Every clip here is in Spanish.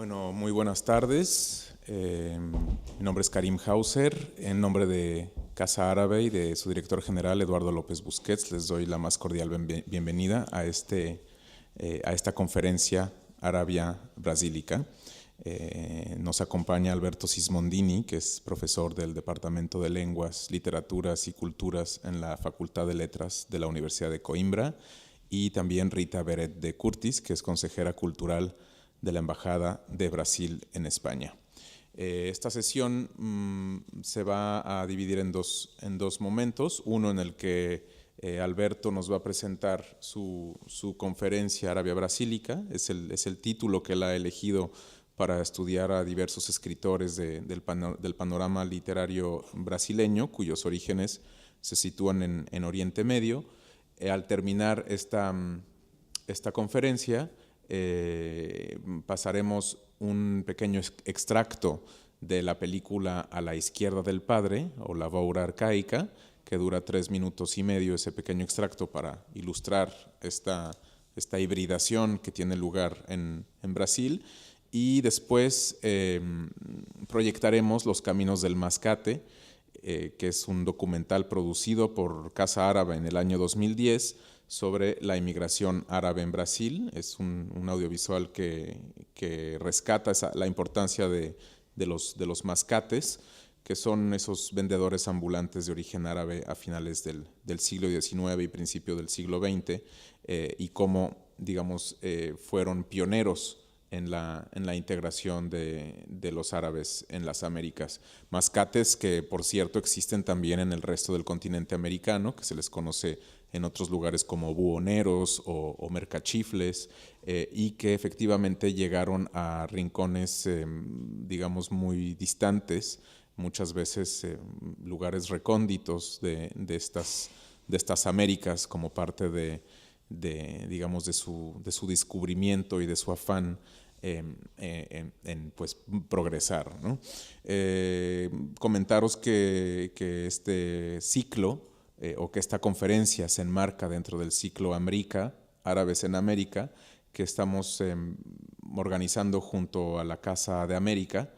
Bueno, muy buenas tardes. Mi nombre es Karim Hauser. En nombre de Casa Árabe y de su director general, Eduardo López Busquets, les doy la más cordial bienvenida a esta conferencia Arabia Brasílica. Nos acompaña Alberto Sismondini, que es profesor del Departamento de Lenguas, Literaturas y Culturas en la Facultad de Letras de la Universidad de Coimbra, y también Rita Beret de Curtis, que es consejera cultural de la Embajada de Brasil en España. Esta sesión se va a dividir en dos momentos, uno en el que Alberto nos va a presentar su conferencia Arabia Brasílica, es el título que él ha elegido para estudiar a diversos escritores del panorama literario brasileño, cuyos orígenes se sitúan en Oriente Medio. Al terminar esta conferencia, pasaremos un pequeño extracto de la película A la izquierda del padre, o La Voura Arcaica, que dura 3 minutos y medio, ese pequeño extracto, para ilustrar esta hibridación que tiene lugar en Brasil. Y después proyectaremos Los Caminos del Mascate, que es un documental producido por Casa Árabe en el año 2010 sobre la inmigración árabe en Brasil. Es un audiovisual que rescata la importancia de los mascates, que son esos vendedores ambulantes de origen árabe a finales del siglo XIX y principio del siglo XX, y cómo, digamos, fueron pioneros en la integración de los árabes en las Américas. Mascates que, por cierto, existen también en el resto del continente americano, que se les conoce en otros lugares como buhoneros o mercachifles, y que efectivamente llegaron a rincones, digamos, muy distantes, muchas veces lugares recónditos de estas Américas, como parte digamos, de su descubrimiento y de su afán en pues, progresar, ¿no? Comentaros que este ciclo, o que esta conferencia se enmarca dentro del ciclo América, Árabes en América, que estamos organizando junto a la Casa de América,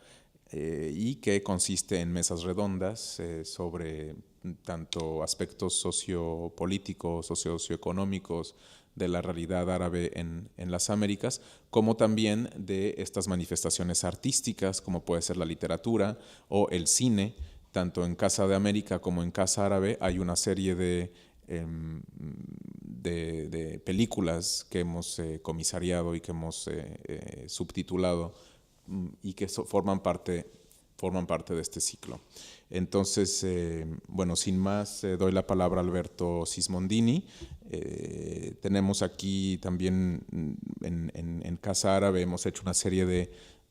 y que consiste en mesas redondas sobre tanto aspectos sociopolíticos, socioeconómicos de la realidad árabe en las Américas, como también de estas manifestaciones artísticas, como puede ser la literatura o el cine. Tanto en Casa de América como en Casa Árabe hay una serie de películas que hemos comisariado y que hemos subtitulado, y que forman parte de este ciclo. Entonces, bueno, sin más, doy la palabra a Alberto Sismondini. Tenemos aquí también en Casa Árabe, hemos hecho una serie de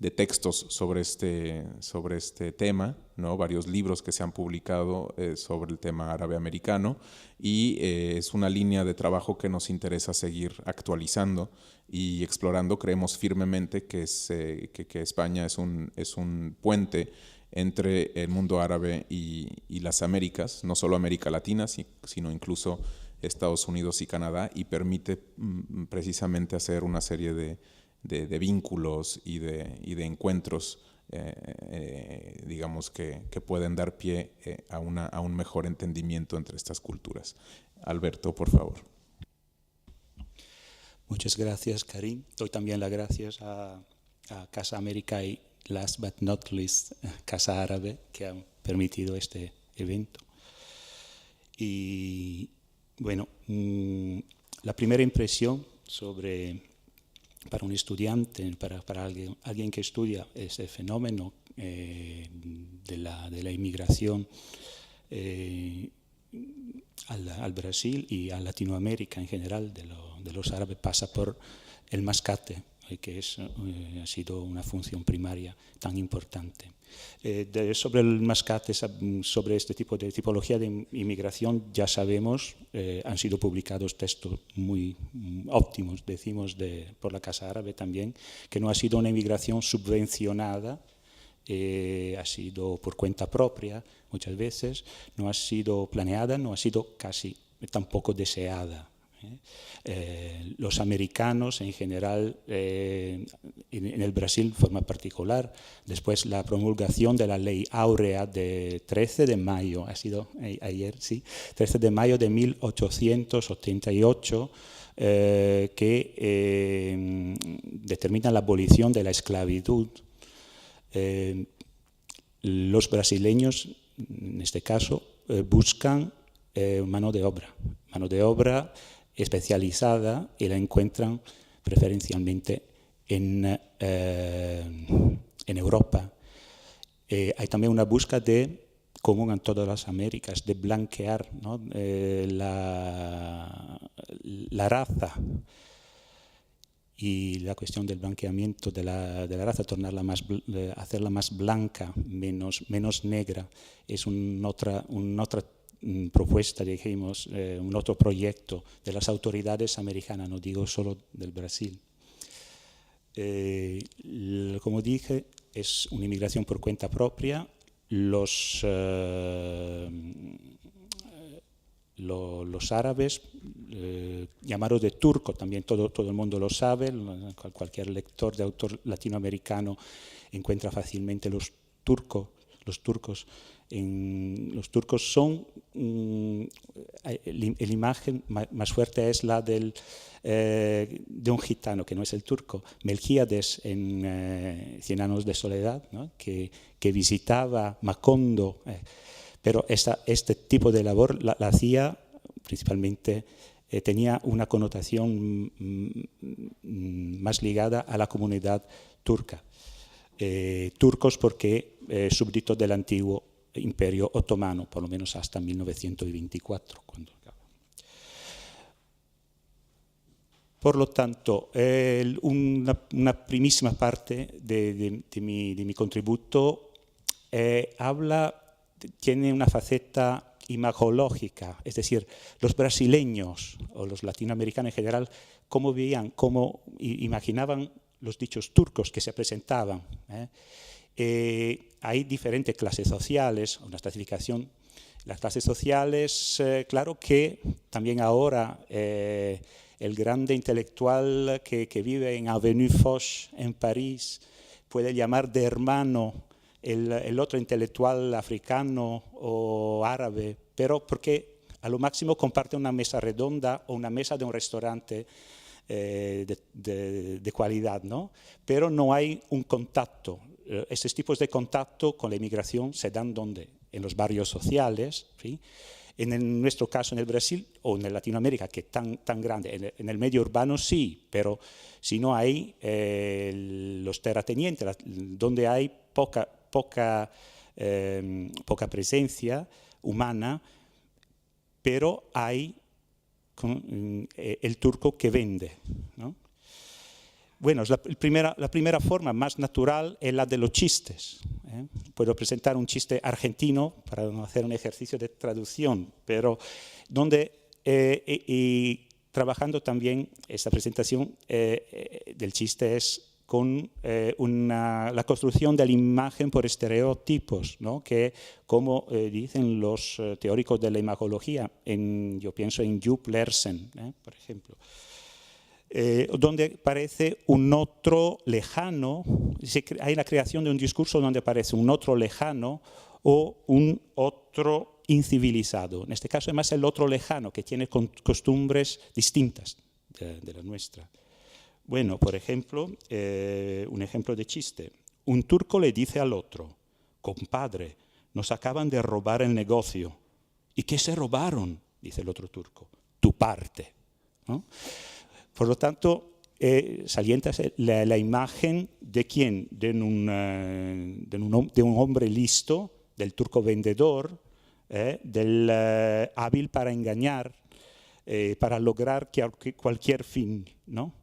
textos sobre este tema, ¿no? Varios libros que se han publicado sobre el tema árabe americano, y es una línea de trabajo que nos interesa seguir actualizando y explorando. Creemos firmemente que España es un puente entre el mundo árabe y las Américas, no solo América Latina, sino incluso Estados Unidos y Canadá, y permite precisamente hacer una serie de vínculos y de encuentros, digamos, que pueden dar pie a un mejor entendimiento entre estas culturas. Alberto, por favor. Muchas gracias, Karim. Doy también las gracias a Casa América y, last but not least, Casa Árabe, que han permitido este evento. Y bueno, la primera impresión para un estudiante, para alguien que estudia ese fenómeno de la inmigración al Brasil y a Latinoamérica en general de los árabes, pasa por el mascate, que ha sido una función primaria tan importante. Sobre el mascate, sobre este tipo de tipología de inmigración, ya sabemos, han sido publicados textos muy óptimos, decimos, por la Casa Árabe también, que no ha sido una inmigración subvencionada, ha sido por cuenta propia muchas veces, no ha sido planeada, no ha sido casi tampoco deseada. Los americanos en general, en el Brasil de forma particular, después la promulgación de la Ley Áurea de 13 de mayo, ha sido ayer, sí, 13 de mayo de 1888, que determina la abolición de la esclavitud. Los brasileños, en este caso, buscan mano de obra especializada, y la encuentran preferencialmente en Europa. Hay también una búsqueda de, común en todas las Américas, de blanquear, ¿no? la raza, y la cuestión del blanqueamiento de la raza, hacerla más blanca, menos negra, es una otra propuesta, dijimos, un otro proyecto de las autoridades americanas, no digo solo del Brasil. Como dije, es una inmigración por cuenta propia. Los árabes, llamados de turco, también todo el mundo lo sabe, cualquier lector de autor latinoamericano encuentra fácilmente los turcos. Los turcos son, la imagen más fuerte es la de un gitano, que no es el turco, Melquíades en 100 años de soledad, ¿no? que visitaba Macondo, pero este tipo de labor la hacía principalmente, tenía una connotación más ligada a la comunidad turca. Turcos porque súbditos del antiguo Imperio Otomano, por lo menos hasta 1924. Por lo tanto, una primísima parte de mi contributo tiene una faceta imagológica, es decir, los brasileños o los latinoamericanos en general, cómo veían, cómo imaginaban los dichos turcos que se presentaban. Hay diferentes clases sociales, una estratificación. Las clases sociales, claro que también ahora el grande intelectual que vive en Avenue Foch en París puede llamar de hermano el otro intelectual africano o árabe, pero porque a lo máximo comparte una mesa redonda o una mesa de un restaurante de cualidad, ¿no? Pero no hay un contacto. Estos tipos de contacto con la inmigración se dan ¿dónde? En los barrios sociales, ¿sí? En nuestro caso en el Brasil o en Latinoamérica, que es tan grande, en el medio urbano sí, pero si no hay los terratenientes, donde hay poca presencia humana, pero hay el turco que vende, ¿no? Bueno, la primera forma más natural es la de los chistes. Puedo presentar un chiste argentino para no hacer un ejercicio de traducción, pero donde, y trabajando también esta presentación del chiste es con la construcción de la imagen por estereotipos, ¿no? Que, como dicen los teóricos de la imagología, yo pienso en Jupp Larsen, por ejemplo, donde parece un otro lejano, hay la creación de un discurso donde aparece un otro lejano o un otro incivilizado. En este caso, además, el otro lejano, que tiene costumbres distintas de la nuestra. Bueno, por ejemplo, un ejemplo de chiste. Un turco le dice al otro: compadre, nos acaban de robar el negocio. ¿Y qué se robaron? Dice el otro turco. Tu parte, ¿no? Por lo tanto, salienta la imagen de quién, de un hombre listo, del turco vendedor, del hábil para engañar, para lograr cualquier fin, ¿no?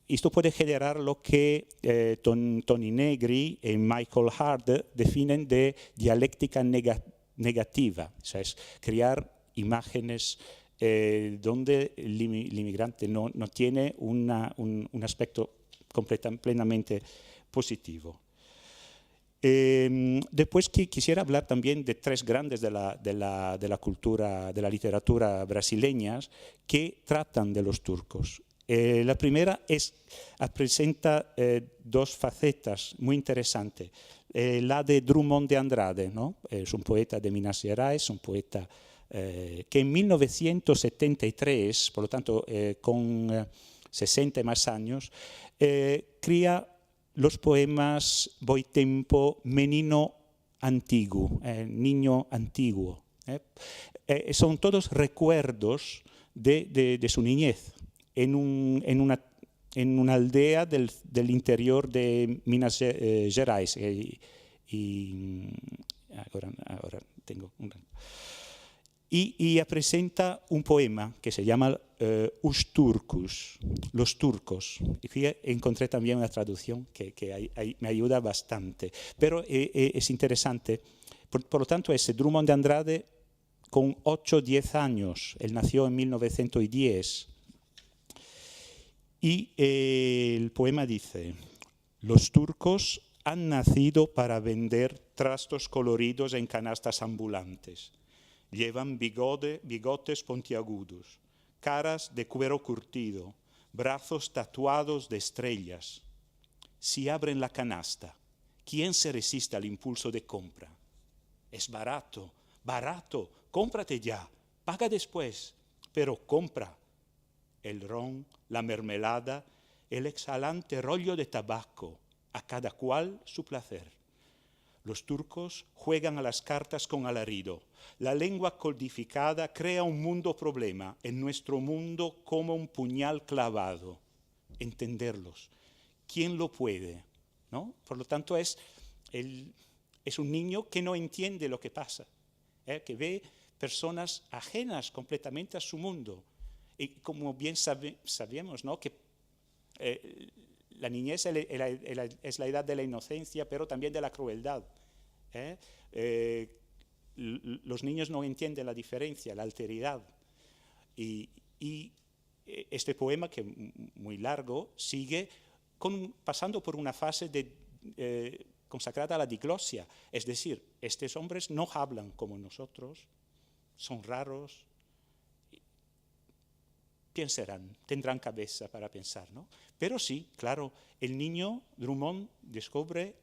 Esto puede generar lo que Toni Negri y Michael Hart definen de dialéctica negativa, o sea, es crear imágenes donde el inmigrante no tiene un aspecto plenamente positivo. Después quisiera hablar también de tres grandes de la cultura, de la literatura brasileña que tratan de los turcos. La primera presenta dos facetas muy interesantes. La de Drummond de Andrade, ¿no? Es un poeta de Minas Gerais, un poeta que en 1973, por lo tanto con 60 y más años, cría los poemas Boitempo, Menino Antiguo, niño antiguo. Son todos recuerdos de su niñez en una aldea del interior de Minas Gerais. Ahora tengo una. Y presenta un poema que se llama Os Turcos, los turcos. Y encontré también una traducción que me ayuda bastante. Pero es interesante. Por lo tanto, ese Drummond de Andrade, con 8 o 10 años, él nació en 1910. Y el poema dice: los turcos han nacido para vender trastos coloridos en canastas ambulantes. Llevan bigotes puntiagudos, caras de cuero curtido, brazos tatuados de estrellas. Si abren la canasta, ¿quién se resiste al impulso de compra? Es barato, barato, cómprate ya, paga después, pero compra. El ron, la mermelada, el exhalante rollo de tabaco, a cada cual su placer. Los turcos juegan a las cartas con alarido. La lengua codificada crea un mundo problema, en nuestro mundo como un puñal clavado. Entenderlos. ¿Quién lo puede? ¿No? Por lo tanto, es un niño que no entiende lo que pasa, que ve personas ajenas completamente a su mundo. Y como bien sabemos, ¿no? Que la niñez es la edad de la inocencia, pero también de la crueldad. Los niños no entienden la diferencia, la alteridad. Y este poema, que es muy largo, sigue pasando por una fase consagrada a la diglosia. Es decir, estos hombres no hablan como nosotros, son raros. ¿Quién serán? Tendrán cabeza para pensar, ¿no? Pero sí, claro, el niño Drummond descubre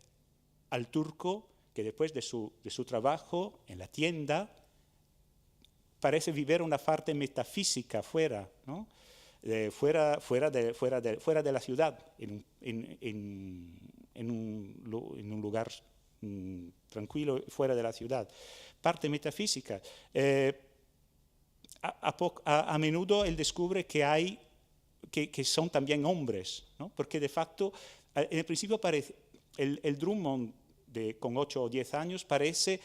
al turco que después de su trabajo en la tienda parece vivir una parte metafísica fuera, ¿no? Fuera de la ciudad, en un lugar tranquilo fuera de la ciudad. Parte metafísica. A menudo él descubre que son también hombres, ¿no? Porque de facto, en el principio parece, el Drummond con 8 o 10 años parece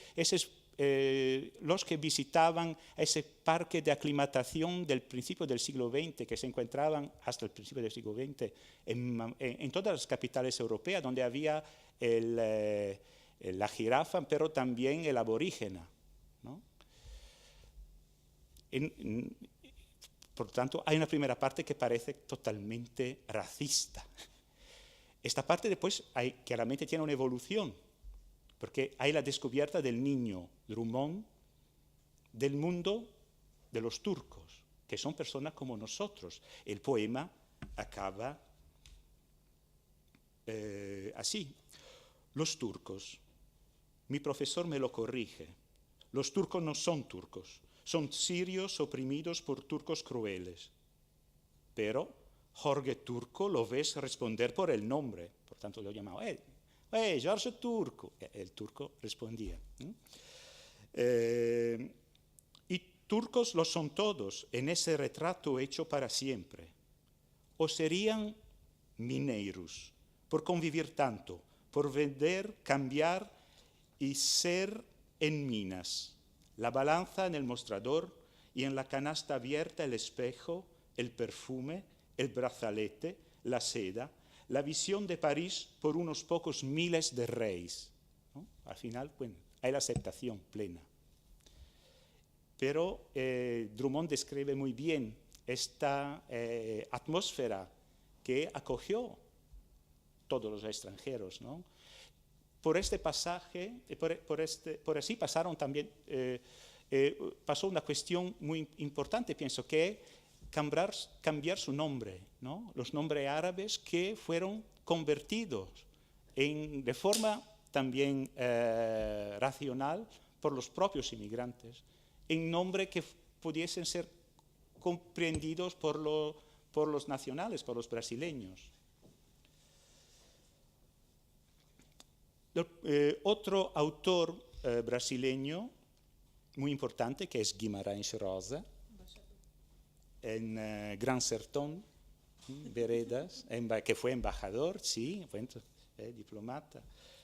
los que visitaban ese parque de aclimatación del principio del siglo XX, que se encontraban hasta el principio del siglo XX en todas las capitales europeas, donde había la jirafa, pero también el aborígena, ¿no? Por lo tanto, hay una primera parte que parece totalmente racista. Esta parte después claramente tiene una evolución, porque hay la descubierta del niño Drummond del mundo de los turcos, que son personas como nosotros. El poema acaba así. Los turcos, mi profesor me lo corrige, los turcos no son turcos. Son sirios oprimidos por turcos crueles. Pero Jorge Turco lo ves responder por el nombre. Por tanto, lo llamaba, Jorge Turco. El turco respondía. Y turcos lo son todos en ese retrato hecho para siempre. O serían mineiros, por convivir tanto, por vender, cambiar y ser en minas. La balanza en el mostrador y en la canasta abierta el espejo, el perfume, el brazalete, la seda, la visión de París por unos pocos miles de reyes, ¿no? Al final, bueno, hay la aceptación plena. Pero Drummond describe muy bien esta atmósfera que acogió todos los extranjeros, ¿no? por este pasaje, por así pasaron también, pasó una cuestión muy importante, pienso, que es cambiar su nombre, ¿no? Los nombres árabes que fueron convertidos de forma también racional por los propios inmigrantes, en nombres que pudiesen ser comprendidos por los nacionales, por los brasileños. Otro autor brasileño muy importante, que es Guimarães Rosa, en Gran Sertón, Veredas, que fue embajador, sí, fue diplomata,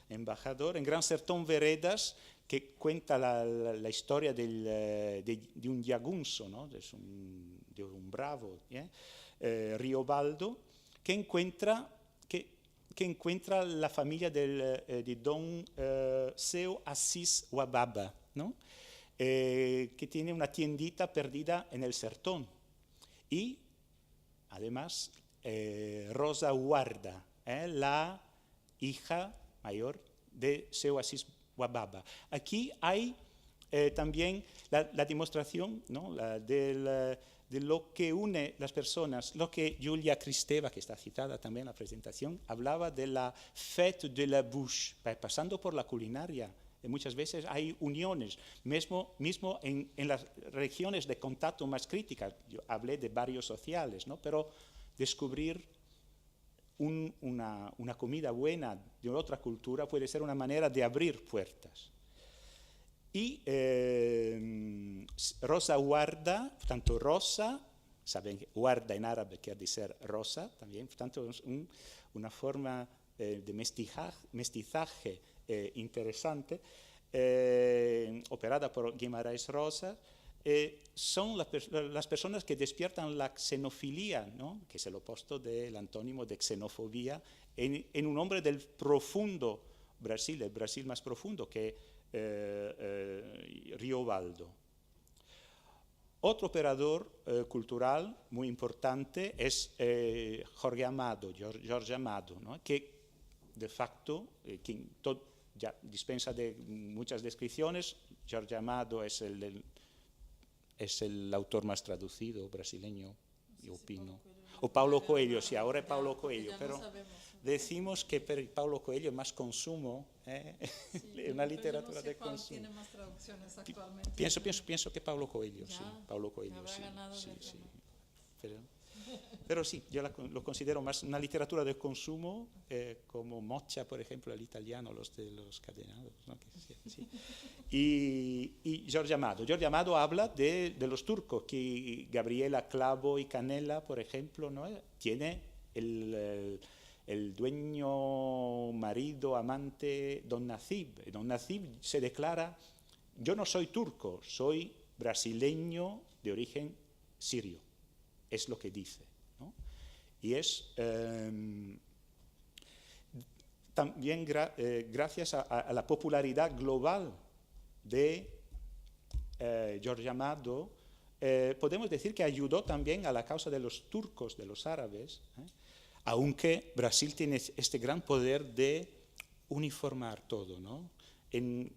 embajador, en Gran Sertón Veredas, que cuenta la historia de un jagunço, ¿no? de un bravo, Riobaldo, que encuentra la familia de don Seu Assis Wababa, ¿no? Que tiene una tiendita perdida en el Sertón. Y además Rosa Guarda, la hija mayor de Seu Assis Wababa. Aquí hay también la demostración, ¿no? de lo que une las personas, lo que Julia Kristeva, que está citada también en la presentación, hablaba de la fête de la bouche, pasando por la culinaria. Muchas veces hay uniones, mismo en las regiones de contacto más críticas. Yo hablé de barrios sociales, ¿no? Pero descubrir una comida buena de otra cultura puede ser una manera de abrir puertas. Y Rosa Guarda, tanto Rosa, saben que Guarda en árabe quiere decir rosa también, por tanto es una forma de mestizaje interesante, operada por Guimarães Rosa, son las personas que despiertan la xenofilia, ¿no? Que es el opuesto del antónimo de xenofobia, en un hombre del profundo Brasil, el Brasil más profundo que Riobaldo. Otro operador cultural muy importante es Jorge Amado, ¿no? Que de facto, ya dispensa de muchas descripciones. Jorge Amado es el autor más traducido brasileño, yo opino. O Paulo Coelho, sí, ahora es Paulo Coelho, pero decimos que Paulo Coelho es más consumo, una literatura de consumo. Tiene más traducciones actualmente. Pienso que Paulo Coelho, sí, Paulo Coelho, sí. Pero sí, yo lo considero más una literatura de consumo, como Moccia, por ejemplo, el italiano, los de los cadenados, ¿no? Sí. Y Jorge Amado habla de los turcos, que Gabriela Clavo y Canela, por ejemplo, ¿no? Tiene el dueño, marido, amante, Don Nacib. Don Nacib se declara: yo no soy turco, soy brasileño de origen sirio. Es lo que dice, ¿no? Y es también gracias a la popularidad global de Jorge Amado, podemos decir que ayudó también a la causa de los turcos, de los árabes, aunque Brasil tiene este gran poder de uniformar todo, ¿no? En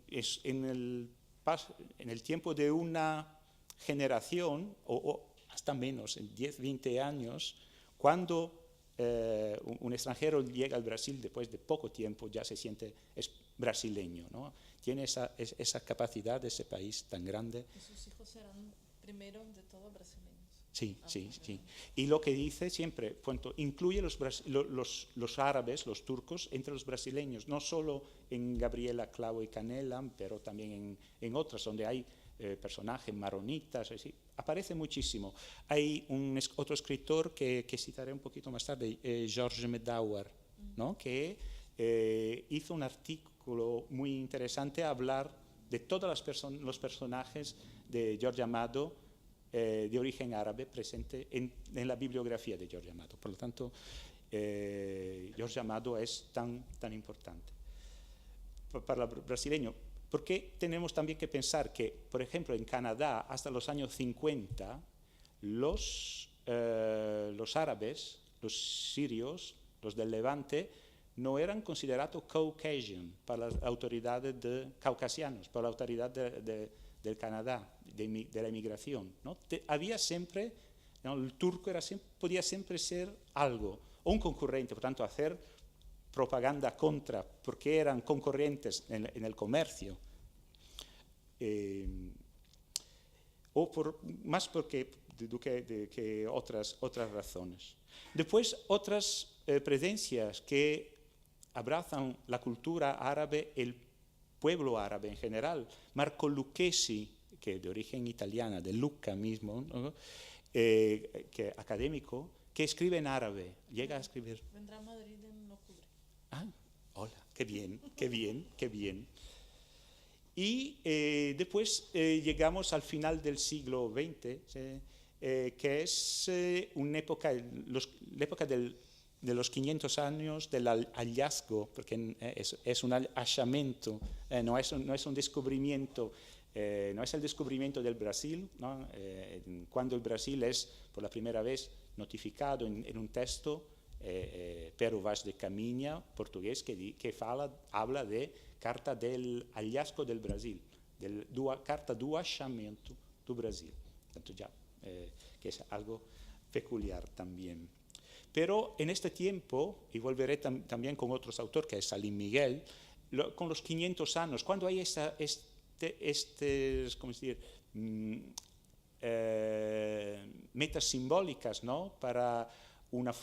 el tiempo de una generación, o hasta menos, en 10, 20 años, cuando un extranjero llega al Brasil, después de poco tiempo ya se siente brasileño, ¿no? Tiene esa capacidad de ese país tan grande. Y sus hijos serán primero de todo brasileños. Sí. Y lo que dice siempre, incluye los árabes, los turcos, entre los brasileños, no solo en Gabriela Clavo y Canela, pero también en otras donde hay personajes maronitas, así, aparece muchísimo. Hay otro escritor que citaré un poquito más tarde, Jorge Medauer, ¿no? Que hizo un artículo muy interesante a hablar de todos los personajes de Jorge Amado de origen árabe presente en la bibliografía de Jorge Amado. Por lo tanto, Jorge Amado es tan importante para el brasileño. Porque tenemos también que pensar que, por ejemplo, en Canadá, hasta los años 50, los árabes, los sirios, los del Levante, no eran considerados Caucasian para las autoridades caucasianos, para la autoridad del Canadá, de la inmigración, ¿no? Había siempre, ¿no? El turco podía siempre ser algo, o un concurrente, por tanto, hacer propaganda contra, porque eran concurrentes en el comercio, o más que otras razones. Después, otras presencias que abrazan la cultura árabe, el pueblo árabe en general. Marco Lucchesi, que de origen italiana, de Lucca mismo, ¿no? Que académico, que escribe en árabe, llega a escribir. Vendrá a Madrid en octubre. Ah, hola, qué bien, qué bien, qué bien. Y después llegamos al final del siglo XX, que es una época, la época de los 500 años del hallazgo, porque es un hallamiento, no es un descubrimiento, no es el descubrimiento del Brasil, ¿no? Cuando el Brasil es por la primera vez notificado en un texto, Pero Vaz de Caminha, portugués, que habla de carta del hallazgo del Brasil, carta do achamento do Brasil. Entonces ya, que es algo peculiar también. Pero en este tiempo, y volveré también con otros autores, que es Salim Miguel, con los 500 años, cuando hay ¿cómo decir? Metas simbólicas, ¿no? Para una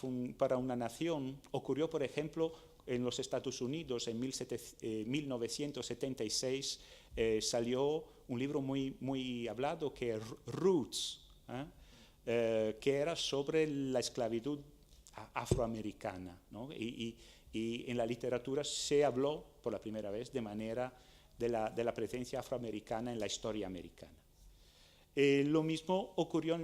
nación, ocurrió, por ejemplo, en los Estados Unidos en 1976 salió un libro muy hablado que es Roots, que era sobre la esclavitud afroamericana, ¿no? Y en la literatura se habló por la primera vez de la presencia afroamericana en la historia americana. Lo mismo ocurrió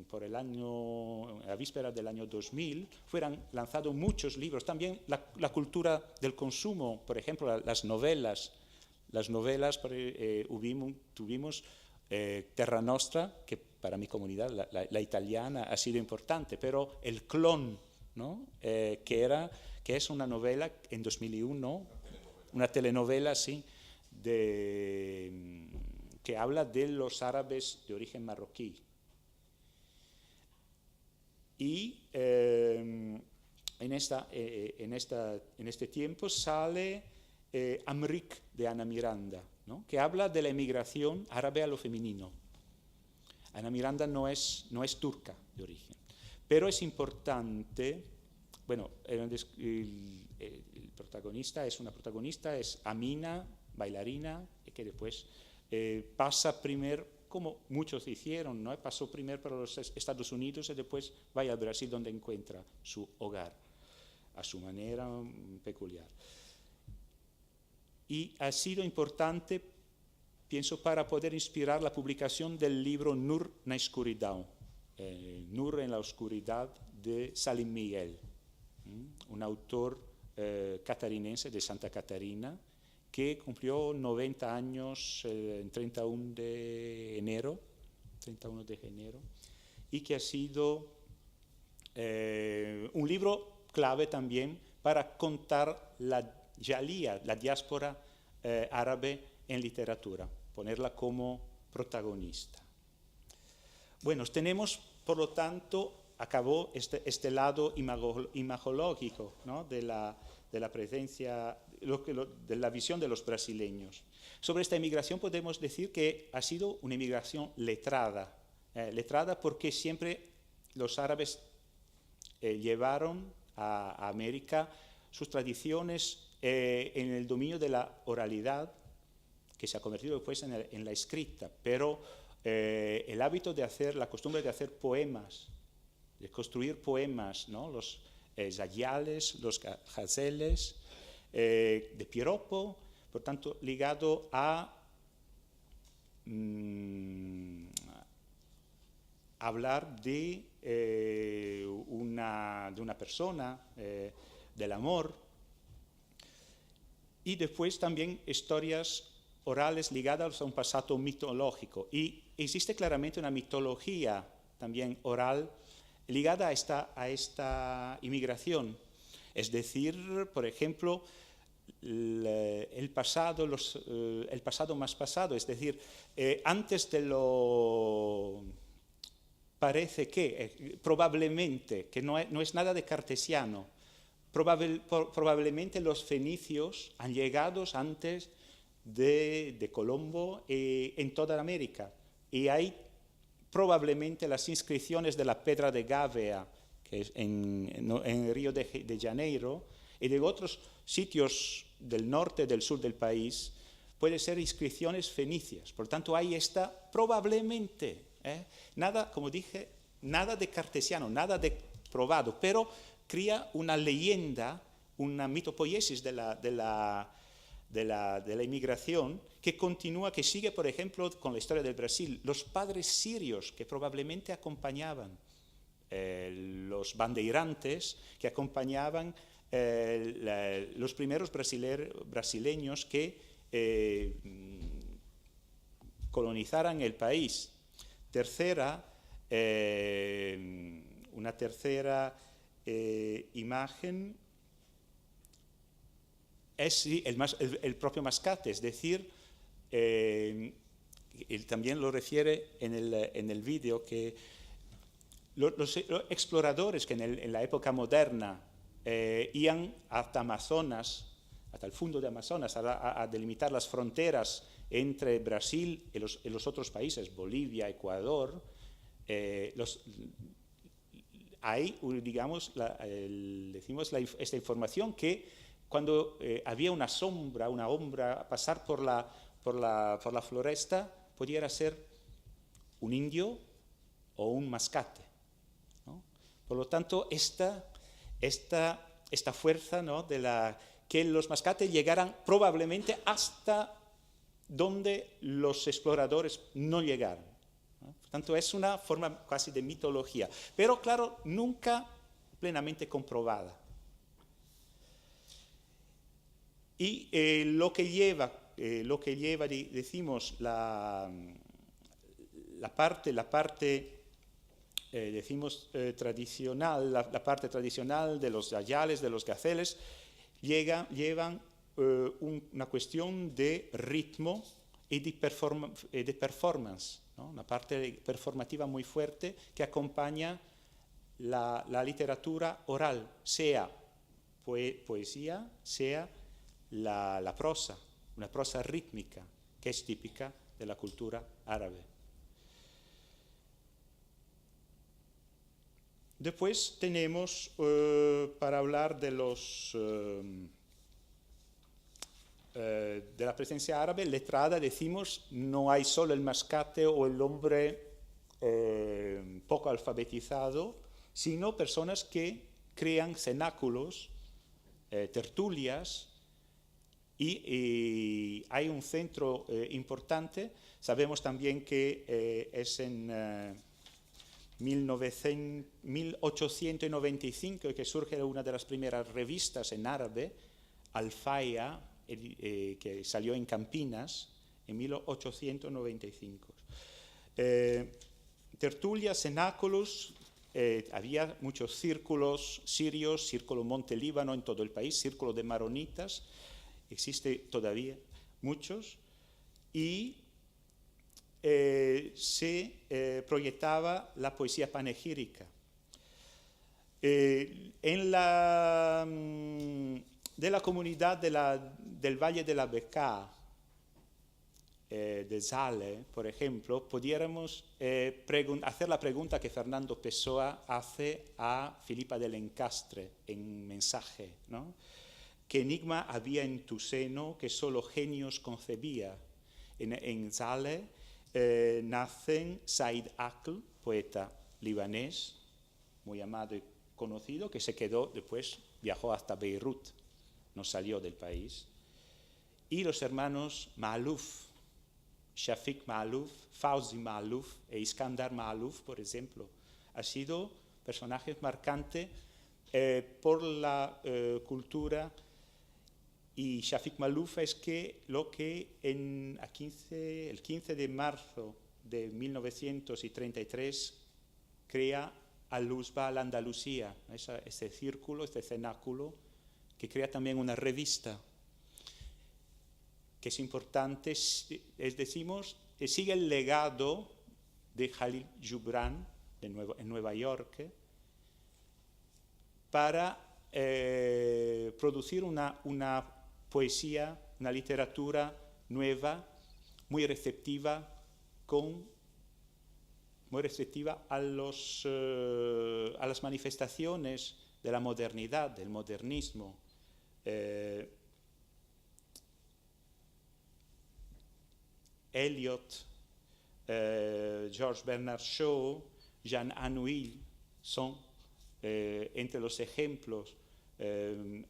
por el año, a la víspera del año 2000, fueron lanzados muchos libros. También la cultura del consumo, por ejemplo, las novelas. Tuvimos Terra Nostra, que para mi comunidad, la italiana, ha sido importante, pero El Clon, ¿no? que es una novela en 2001, una telenovela, sí, que habla de los árabes de origen marroquí. Y en este tiempo sale Amrik de Ana Miranda, ¿no? Que habla de la emigración árabe a lo femenino. Ana Miranda no es turca de origen, pero es importante. Bueno, el protagonista es Amina, bailarina, que después pasa primero, como muchos hicieron, ¿no? Pasó primero para los Estados Unidos y después va al Brasil, donde encuentra su hogar, a su manera peculiar. Y ha sido importante, pienso, para poder inspirar la publicación del libro Nur na Escuridão, Nur en la Oscuridad, de Salim Miguel, un autor catarinense de Santa Catarina, que cumplió 90 años en 31 de enero, y que ha sido un libro clave también para contar la Jalía, la diáspora árabe en literatura, ponerla como protagonista. Bueno, tenemos, por lo tanto, acabó este lado imagológico, ¿no? de la presencia, de la visión de los brasileños. Sobre esta emigración podemos decir que ha sido una emigración letrada, porque siempre los árabes llevaron a América sus tradiciones en el dominio de la oralidad, que se ha convertido después en la escrita, pero el hábito la costumbre de hacer poemas, de construir poemas, ¿no? Los zayales, los gazeles, de piropo, por tanto, ligado a hablar de una persona, del amor, y después también historias orales ligadas a un pasado mitológico. Y existe claramente una mitología también oral ligada a esta inmigración. Es decir, por ejemplo, el pasado más pasado, es decir, antes de lo... Parece que, probablemente, que no es nada de cartesiano, probablemente los fenicios han llegado antes de Colombo en toda América. Y hay probablemente las inscripciones de la Pedra de Gávea, que es en Río de Janeiro, y de otros sitios del norte y del sur del país, pueden ser inscripciones fenicias. Por tanto, ahí está probablemente, nada, como dije, nada de cartesiano, nada de probado, pero crea una leyenda, una mitopoiesis de la inmigración que continúa, que sigue, por ejemplo, con la historia del Brasil. Los padres sirios que probablemente acompañaban, los bandeirantes que acompañaban los primeros brasileños que colonizaran el país. Una tercera imagen es el propio Mascate, es decir, él también lo refiere en el vídeo, que los exploradores que en la época moderna iban hasta Amazonas, hasta el fondo de Amazonas, a delimitar las fronteras entre Brasil y los otros países, Bolivia, Ecuador, hay, digamos, esta información que cuando había una sombra, pasar por la floresta, pudiera ser un indio o un mascate, ¿no? Por lo tanto, esta fuerza, ¿no?, que los mascates llegaran probablemente hasta donde los exploradores no llegaron, ¿no? Por tanto, es una forma casi de mitología, pero claro, nunca plenamente comprobada. Y lo que lleva, decimos, la parte decimos tradicional, la parte tradicional de los yayales, de los gaceles, llevan una cuestión de ritmo y de performance, ¿no? Una parte performativa muy fuerte que acompaña la literatura oral, sea poesía, sea la prosa, una prosa rítmica que es típica de la cultura árabe. Después tenemos, para hablar de la presencia árabe letrada, decimos, no hay solo el mascate o el hombre poco alfabetizado, sino personas que crean cenáculos, tertulias, y hay un centro importante. Sabemos también que es en 1895 que surge una de las primeras revistas en árabe, Al-Faya, que salió en Campinas en 1895. Tertulias, cenáculos, había muchos círculos sirios, círculo Monte Líbano en todo el país, círculo de maronitas, existe todavía muchos, y se proyectaba la poesía panegírica. De la comunidad del Valle de la Bekaa, de Zale, por ejemplo, pudiéramos hacer la pregunta que Fernando Pessoa hace a Filipa del Encastre en Mensaje, ¿no? ¿Qué enigma había en tu seno que solo genios concebía? En Zale nacen Said Aql, poeta libanés, muy amado y conocido, que se quedó, después viajó hasta Beirut, no salió del país, y los hermanos Ma'aluf, Shafiq Ma'aluf, Fawzi Ma'aluf e Iskandar Ma'aluf, por ejemplo, han sido personajes marcantes por la cultura. Y Shafiq Ma'aluf es lo que el 15 de marzo de 1933 crea Al-Uzba, la Andalucía, ese círculo, este cenáculo que crea también una revista que es importante, decimos, sigue el legado de Khalil Gibran en Nueva York para producir una poesía, una literatura nueva, muy receptiva a las manifestaciones de la modernidad, del modernismo. Eliot, George Bernard Shaw, Jean Anouilh son entre los ejemplos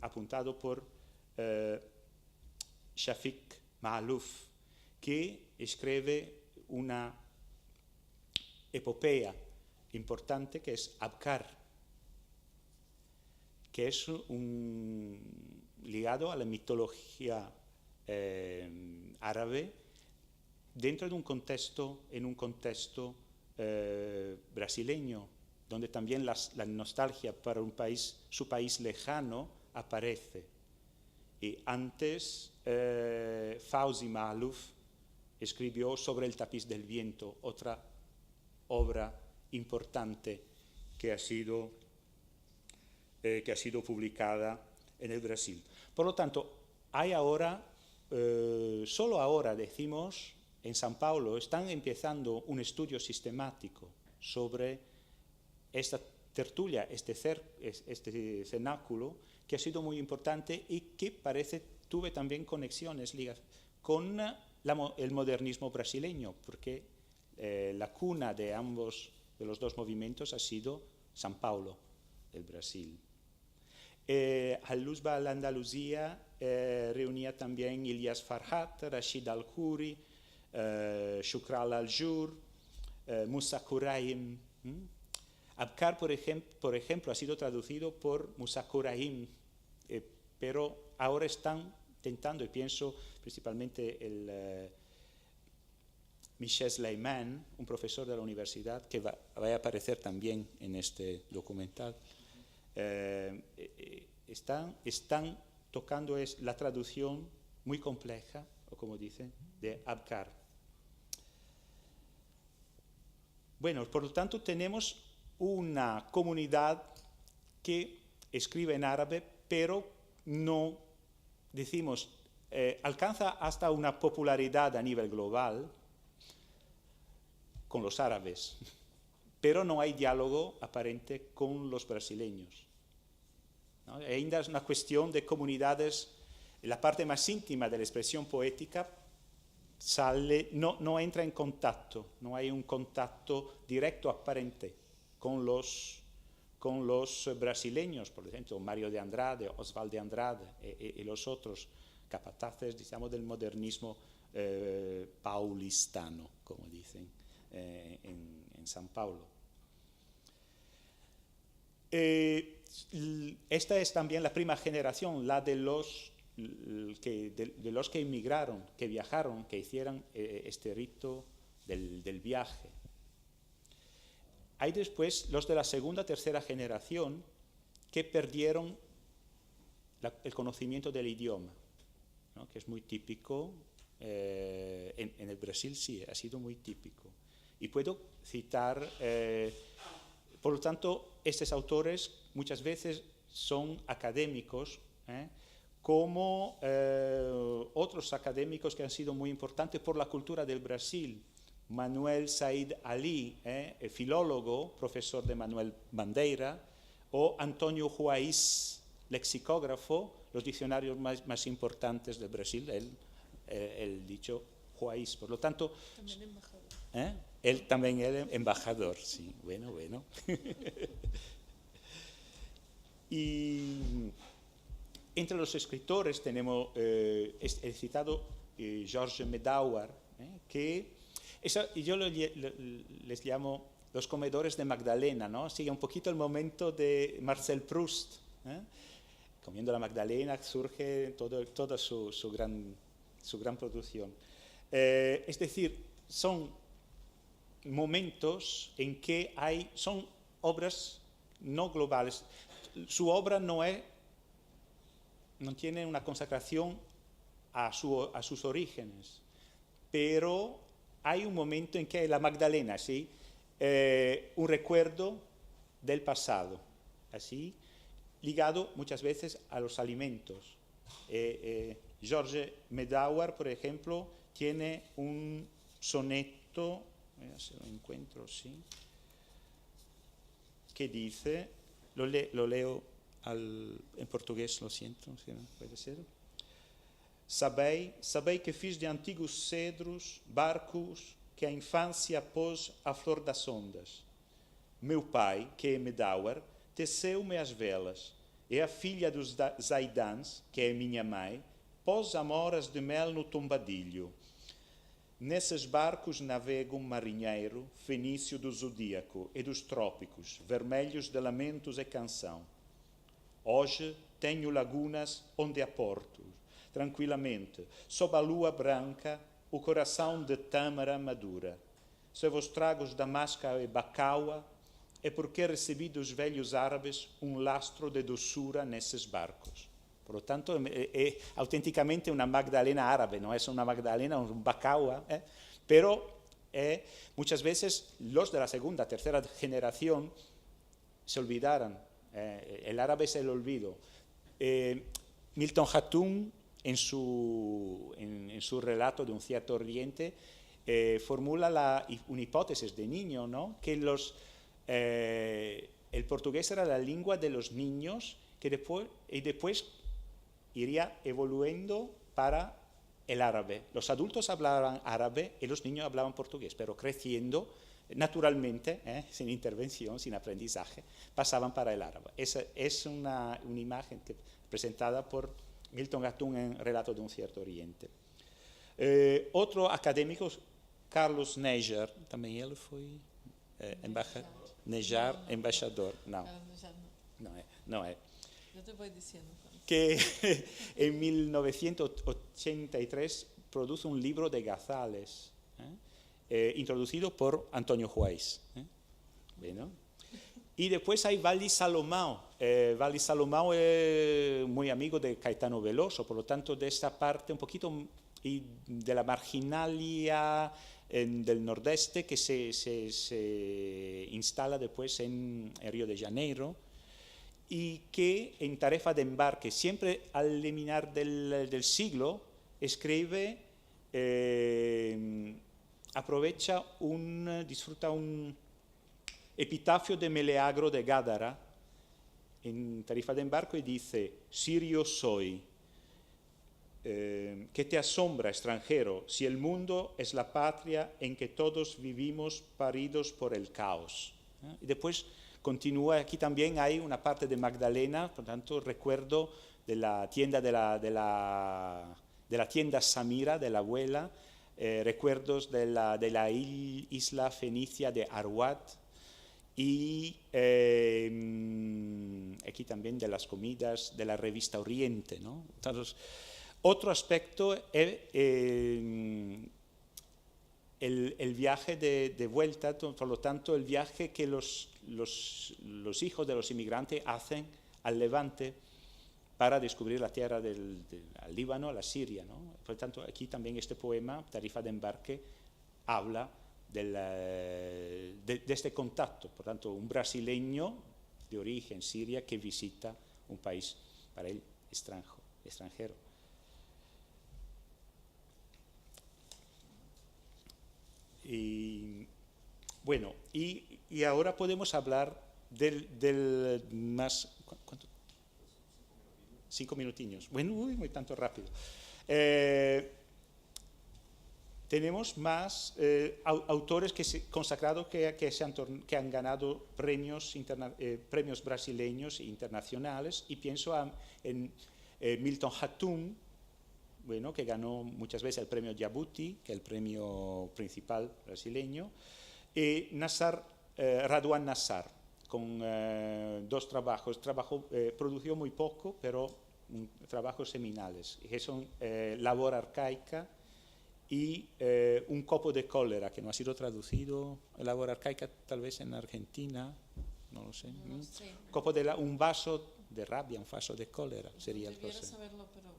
apuntados por Shafik Maalouf, que escribe una epopeya importante que es Abkar, que es ligado a la mitología árabe dentro de un contexto brasileño, donde también la nostalgia para su país lejano aparece. Y antes Fawzi Maalouf escribió Sobre el tapiz del viento, otra obra importante que ha sido publicada en el Brasil. Por lo tanto, hay ahora, solo ahora decimos, en São Paulo están empezando un estudio sistemático sobre esta tertulia, este cenáculo, que ha sido muy importante y que parece tuve también conexiones con el modernismo brasileño, porque la cuna de los dos movimientos ha sido São Paulo, el Brasil. Al-Luz al-Andalucía reunía también Ilyas Farhat, Rashid al-Khoury, Shukral al-Jur, Musa Khuraim. Abkar, por ejemplo, ha sido traducido por Musa Khuraim, pero ahora están intentando, y pienso principalmente el Michel Sleiman, un profesor de la universidad, que va a aparecer también en este documental, están tocando la traducción muy compleja, o como dicen, de Abkar. Bueno, por lo tanto tenemos una comunidad que escribe en árabe, pero no, decimos, alcanza hasta una popularidad a nivel global con los árabes, pero no hay diálogo aparente con los brasileños, ¿no? Ainda es una cuestión de comunidades, la parte más íntima de la expresión poética no entra en contacto, no hay un contacto directo aparente con los brasileños, por ejemplo, Mario de Andrade, Oswald de Andrade y los otros capataces, digamos, del modernismo paulistano, como dicen en São Paulo. Esta es también la primera generación, la de los que emigraron, que viajaron, que hicieron este rito del viaje. Hay después los de la segunda, tercera generación que perdieron el conocimiento del idioma, ¿no? Que es muy típico, en el Brasil sí, ha sido muy típico. Y puedo citar, por lo tanto, estos autores muchas veces son académicos, como otros académicos que han sido muy importantes por la cultura del Brasil. Manuel Said Ali, filólogo, profesor de Manuel Bandeira, o Antonio Juaiz, lexicógrafo, los diccionarios más importantes del Brasil, el dicho Juaiz. Por lo tanto, También embajador. Él también es embajador, sí, bueno. Y entre los escritores tenemos, he citado Jorge Medawar, que yo les llamo los comedores de Magdalena, ¿no? Sigue un poquito el momento de Marcel Proust, comiendo la Magdalena surge toda su gran producción. Es decir, son momentos en que son obras no globales. Su obra no es una consagración a sus orígenes, pero hay un momento en que la Magdalena, ¿sí? Un recuerdo del pasado, así, ligado muchas veces a los alimentos. George Medauer, por ejemplo, tiene un soneto, se lo encuentro, sí, que dice, lo leo en portugués, lo siento, si no puede ser. Sabei que fiz de antigos cedros barcos que a infância pôs à flor das ondas. Meu pai, que é Medauer, teceu-me as velas, e a filha dos Zaidans, que é minha mãe, pôs amoras de mel no tombadilho. Nesses barcos navega um marinheiro, fenício do zodíaco e dos trópicos, vermelhos de lamentos e canção. Hoje tenho lagunas onde há portos, tranquilamente, sob a lua branca, o coração de tâmara madura. Se vos trago damasca e bacaua, é porque recebi dos velhos árabes um lastro de doçura nesses barcos. Por lo tanto, è auténticamente una Magdalena árabe, no es una Magdalena, un bacaua, pero muchas veces los de la segunda, tercera generación se olvidaron, el árabe es el olvido. Milton Hatun, en su relato de un cierto oriente, formula una hipótesis de niño, ¿no? Que el portugués era la lengua de los niños que después iría evoluyendo para el árabe. Los adultos hablaban árabe y los niños hablaban portugués, pero creciendo naturalmente, sin intervención, sin aprendizaje, pasaban para el árabe. Esa es una imagen presentada por Milton Hatun en Relato de un cierto oriente. Otro académico, Carlos Nejar, también él fue embajador. Nejar, embaixador. No, no es. Yo te voy diciendo. Que en 1983 produce un libro de gazales, introducido por Antonio Juárez. Bueno. Y después hay Valli Salomão. Valli Salomão es muy amigo de Caetano Veloso, por lo tanto de esta parte un poquito de la marginalia del nordeste que se instala después en Río de Janeiro, y que en Tarefa de embarque, siempre al eliminar del siglo, escribe, disfruta un epitafio de Meleagro de Gádara en Tarifa de embarque y dice: Sirio soy, que te asombra, extranjero, si el mundo es la patria en que todos vivimos paridos por el caos. Y después continúa, aquí también hay una parte de Magdalena, por tanto recuerdo de la tienda de la tienda Samira, de la abuela, recuerdos de la isla fenicia de Arwat, y aquí también de las comidas de la revista Oriente, ¿no? Entonces, otro aspecto es el viaje de vuelta, por lo tanto el viaje que los hijos de los inmigrantes hacen al Levante para descubrir la tierra del Líbano, la Siria, ¿no? Por lo tanto, aquí también este poema, Tarifa de embarque, habla de este contacto. Por tanto, un brasileño de origen siria que visita un país para él extranjero. Y bueno, y ahora podemos hablar del más... ¿Cuánto? 5 minutinhos. Bueno, muy tanto rápido. Tenemos más autores consagrados que han ganado premios brasileños e internacionales, y pienso en Milton Hatun, bueno, que ganó muchas veces el premio Jabuti, que es el premio principal brasileño, y Radwan Nassar, con 2 trabajos. Produjo muy poco, pero trabajos seminales, que son Labor Arcaica y Un copo de cólera, que no ha sido traducido. Labor Arcaica tal vez en Argentina, no lo sé. No sé. Un vaso de rabia, un falso de cólera, sería el Debiera proceso. saberlo, pero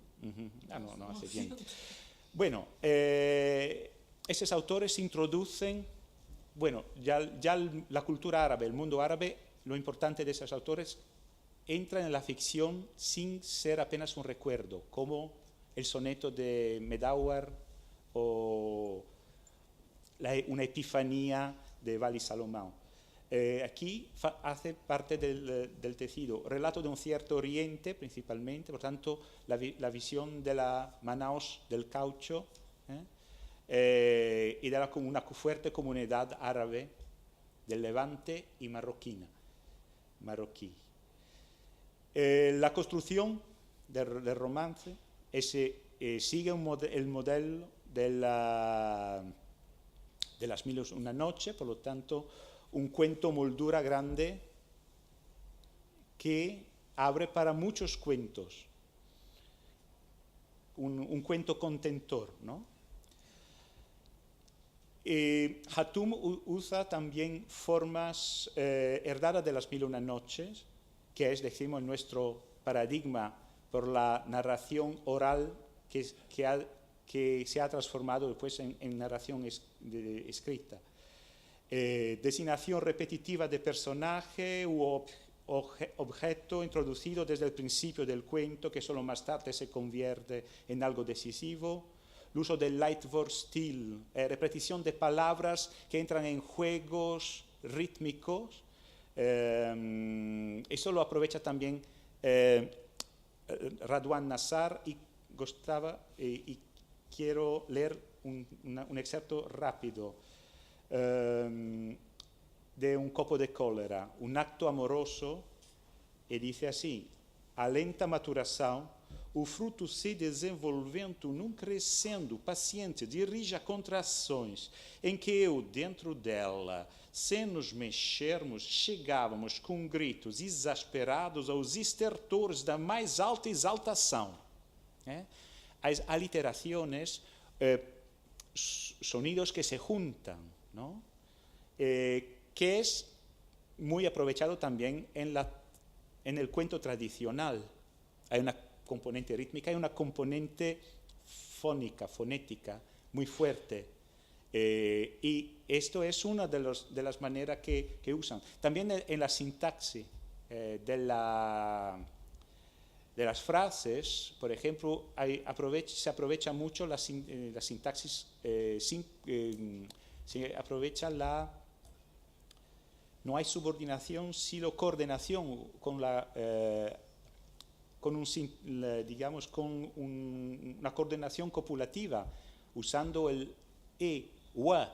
No hace bien. Bueno, esos autores introducen, bueno, ya la cultura árabe, el mundo árabe, lo importante de esos autores, entran en la ficción sin ser apenas un recuerdo, como el soneto de Medawar o una epifanía de Wally Salomón. Aquí hace parte del tejido, relato de un cierto oriente principalmente, por tanto la visión de la Manaos del caucho y de una fuerte comunidad árabe del Levante y marroquí. La construcción del romance sigue el modelo de las Mil y una noche, por lo tanto un cuento moldura grande que abre para muchos cuentos, un cuento contentor, ¿no? Hatum usa también formas heredadas de las Mil y una noches, que es, decimos, nuestro paradigma por la narración oral que se ha transformado después en narración escrita. Designación repetitiva de personaje u objeto introducido desde el principio del cuento, que solo más tarde se convierte en algo decisivo. El uso del Leitwort-Stil, repetición de palabras que entran en juegos rítmicos. Eso lo aprovecha también Radwan Nassar y quiero leer un excerpto rápido de Un copo de cólera, un acto amoroso, e dice assim: a lenta maturação, o fruto se desenvolvendo num crescendo paciente dirige a contrações em que eu, dentro dela, sem nos mexermos, chegávamos com gritos exasperados aos estertores da mais alta exaltação. As aliteraciones, sonidos que se juntan, ¿no? Que es muy aprovechado también en el cuento tradicional. Hay una componente rítmica y una componente fonética muy fuerte. Y esto es una de las maneras que usan. También en la sintaxis de las frases, por ejemplo, se aprovecha mucho la sintaxis, se aprovecha no hay subordinación, sino coordinación con una coordinación copulativa, usando el wa.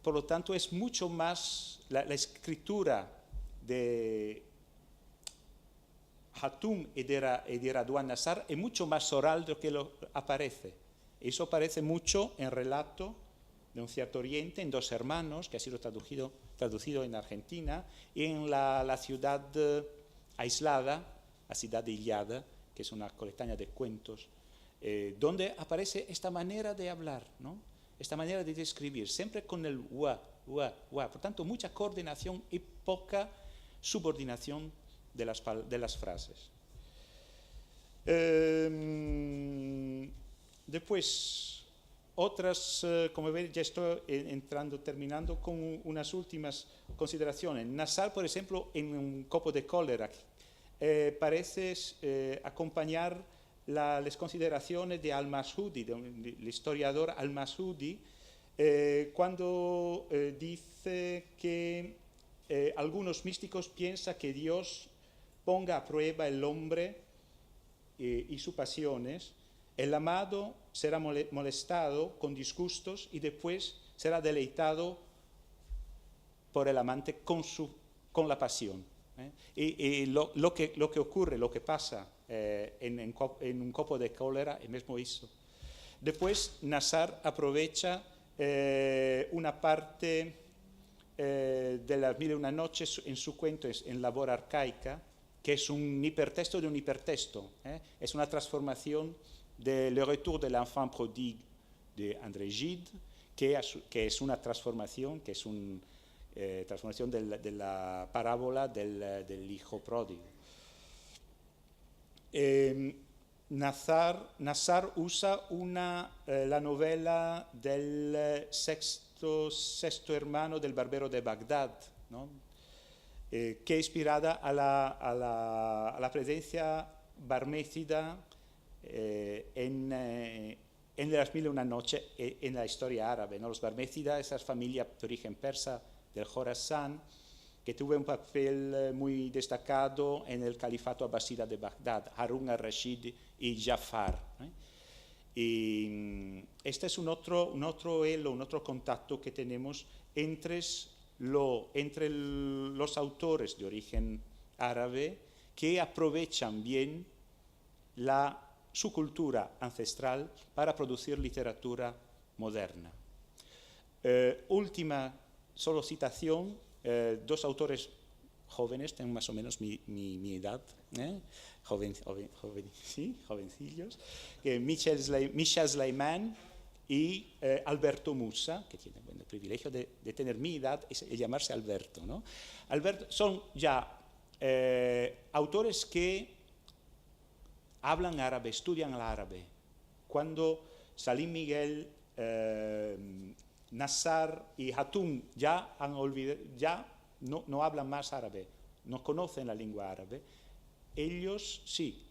Por lo tanto, es mucho más la escritura de Hatum y de Radwan Nassar es mucho más oral de lo que aparece. Eso aparece mucho en Relato de un cierto oriente, en Dos hermanos, que ha sido traducido en Argentina, y en la ciudad aislada, la ciudad de Iliada, que es una coletánea de cuentos, donde aparece esta manera de hablar, ¿no? Esta manera de describir, siempre con el wa. Por tanto, mucha coordinación y poca subordinación de las frases. Después, otras, como ven, ya estoy terminando con unas últimas consideraciones. Nassar, por ejemplo, en Un copo de cólera, parece acompañar las consideraciones de Al-Masudi, del historiador Al-Masudi, cuando dice que algunos místicos piensan que Dios ponga a prueba el hombre y sus pasiones. El amado será molestado con disgustos y después será deleitado por el amante con la pasión. Y lo que ocurre, lo que pasa en Un copo de cólera, es mismo eso. Después, Nassar aprovecha una parte de las Mil y una noches en su cuento, en Labor arcaica, que es un hipertexto de un hipertexto. Es una transformación de Le Retour de l'Enfant Prodigue de André Gide, que es una transformación, transformación de la parábola del hijo pródigo. Nassar usa la novela del sexto hermano del barbero de Bagdad, ¿no? Que è ispirata alla presencia barmécida en Las Mil y Una Noche en la historia árabe, ¿no? Los barmécidas, esa familia de origen persa del Jorasán, que tuvo un papel muy destacado en el califato abasida de Bagdad, Harun al-Rashid y Jafar, ¿eh? Y este es un otro hilo, un otro contacto que tenemos entre los autores de origen árabe que aprovechan bien su cultura ancestral para producir literatura moderna. Última solo citación, dos autores jóvenes, tienen más o menos mi edad, jovencillos, Misha Sleiman y Alberto Musa, que tienen el privilegio de tener mi edad y llamarse Alberto, ¿no? Son ya autores que hablan árabe, estudian el árabe. Cuando Salim Miguel, Nassar y Hatun ya han olvidado, ya no hablan más árabe, no conocen la lengua árabe, ellos sí.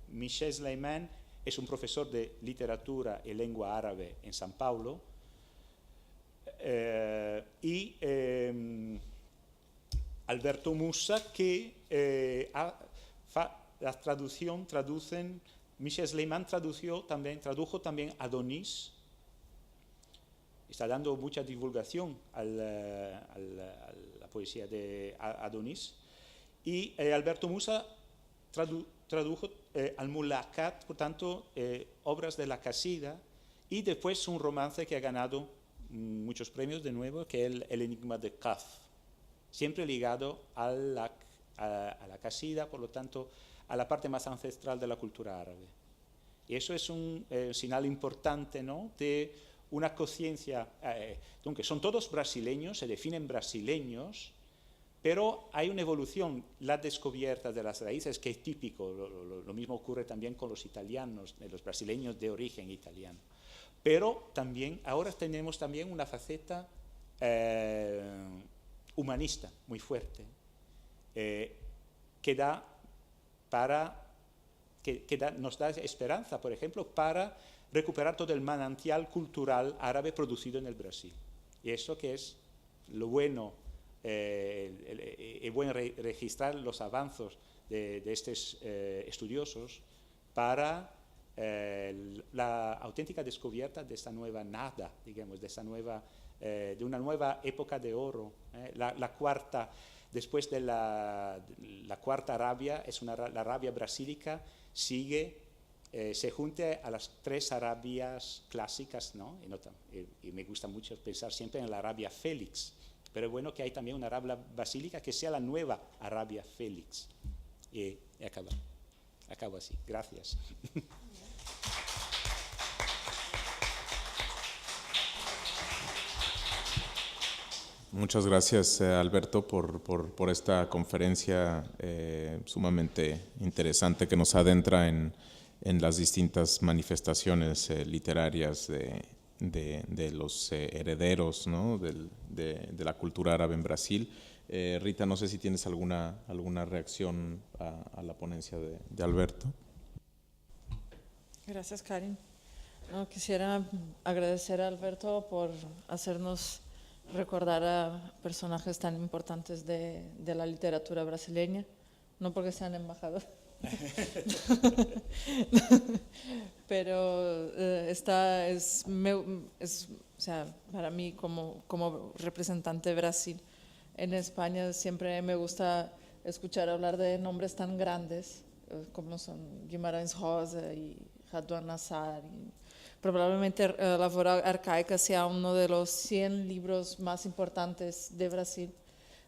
Michel Sleiman es un profesor de literatura y lengua árabe en San Paulo, y Alberto Musa, que la traducen. Michel Sleiman tradujo también Adonis. Está dando mucha divulgación a la poesía de Adonis. Y Alberto Musa tradujo Al-Mulakat, por tanto, obras de la Qasida, y después un romance que ha ganado muchos premios de nuevo, que es El Enigma de Qaf, siempre ligado a la Qasida, por lo tanto, a la parte más ancestral de la cultura árabe. Y eso es un señal importante, ¿no?, de una conciencia, aunque son todos brasileños, se definen brasileños, pero hay una evolución, la descubierta de las raíces, que es típico. Lo mismo ocurre también con los italianos, los brasileños de origen italiano. Pero también, ahora tenemos también una faceta humanista muy fuerte, que nos da esperanza, por ejemplo, para recuperar todo el manantial cultural árabe producido en el Brasil. Y eso que es lo bueno, es bueno registrar los avances de estos estudiosos para la auténtica descubierta de esta nueva nada, digamos, de una nueva época de oro. La cuarta, después de la cuarta Arabia, la Arabia brasílica, se junta a las tres Arabias clásicas, ¿no? Y me gusta mucho pensar siempre en la Arabia Félix, pero es bueno que hay también una Arabia basílica que sea la nueva Arabia Félix. Y acabo así. Gracias. Muchas gracias, Alberto, por esta conferencia sumamente interesante que nos adentra en las distintas manifestaciones literarias de los herederos, ¿no?, de la cultura árabe en Brasil. Rita, no sé si tienes alguna reacción a la ponencia de Alberto. Gracias, Karin. Quisiera agradecer a Alberto por hacernos recordar a personajes tan importantes de la literatura brasileña, no porque sean embajadores, pero o sea, para mí como representante de Brasil en España siempre me gusta escuchar hablar de nombres tan grandes como son Guimarães Rosa y Raduan Nassar. Probablemente La Flora Arcaica sea uno de los 100 libros más importantes de Brasil,